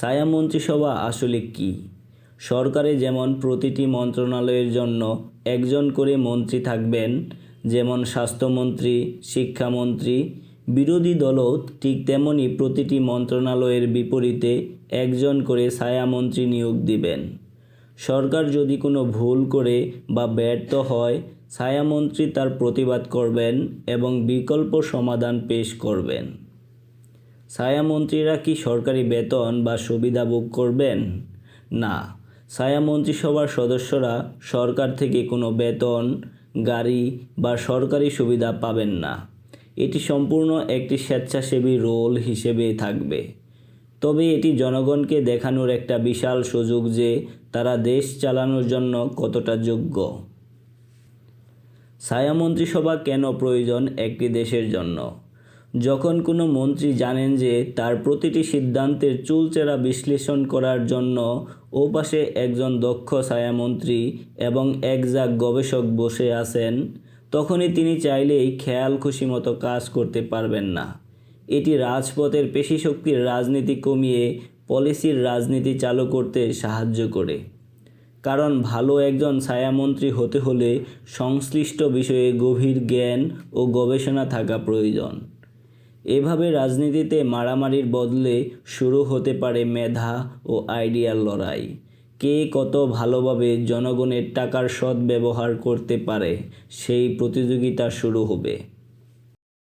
ছায়া মন্ত্রিসভা আসলে কি? সরকারে যেমন প্রতিটি মন্ত্রণালয়ের জন্য একজন করে মন্ত্রী থাকবেন, যেমন স্বাস্থ্যমন্ত্রী, শিক্ষামন্ত্রী, বিরোধী দলও ঠিক তেমনই প্রতিটি মন্ত্রণালয়ের বিপরীতে একজন করে ছায়ামন্ত্রী নিয়োগ দিবেন। সরকার যদি কোনো ভুল করে বা ব্যর্থ হয়, ছায়ামন্ত্রী তার প্রতিবাদ করবেন এবং বিকল্প সমাধান পেশ করবেন। ছায়ামন্ত্রীরা কি সরকারি বেতন বা সুবিধা ভোগ করবেন? না, ছায়া মন্ত্রিসভার সদস্যরা সরকার থেকে কোনো বেতন, গাড়ি বা সরকারি সুবিধা পাবেন না। এটি সম্পূর্ণ একটি স্বেচ্ছাসেবী রোল হিসেবে থাকবে। তবে এটি জনগণকে দেখানোর একটা বিশাল সুযোগ যে তারা দেশ চালানোর জন্য কতটা যোগ্য। ছায়া মন্ত্রিসভা কেন প্রয়োজন একটি দেশের জন্য? যখন কোনো মন্ত্রী জানেন যে তার প্রতিটি সিদ্ধান্তের চুলচেরা বিশ্লেষণ করার জন্য ওপাশে একজন দক্ষ ছায়ামন্ত্রী এবং একঝাঁক গবেষক বসে আছেন, তখনই তিনি চাইলেই খেয়াল খুশি মতো কাজ করতে পারবেন না। এটি রাজপথের পেশিশক্তির রাজনীতি কমিয়ে পলিসির রাজনীতি চালু করতে সাহায্য করে। কারণ ভালো একজন ছায়ামন্ত্রী হতে হলে সংশ্লিষ্ট বিষয়ে গভীর জ্ঞান ও গবেষণা থাকা প্রয়োজন। এভাবে রাজনীতিতে মারামারির বদলে শুরু হতে পারে মেধা ও আইডিয়ার লড়াই। কে কত ভালোভাবে জনগণের টাকার সদ্ব্যবহার করতে পারে সেই প্রতিযোগিতা শুরু হবে।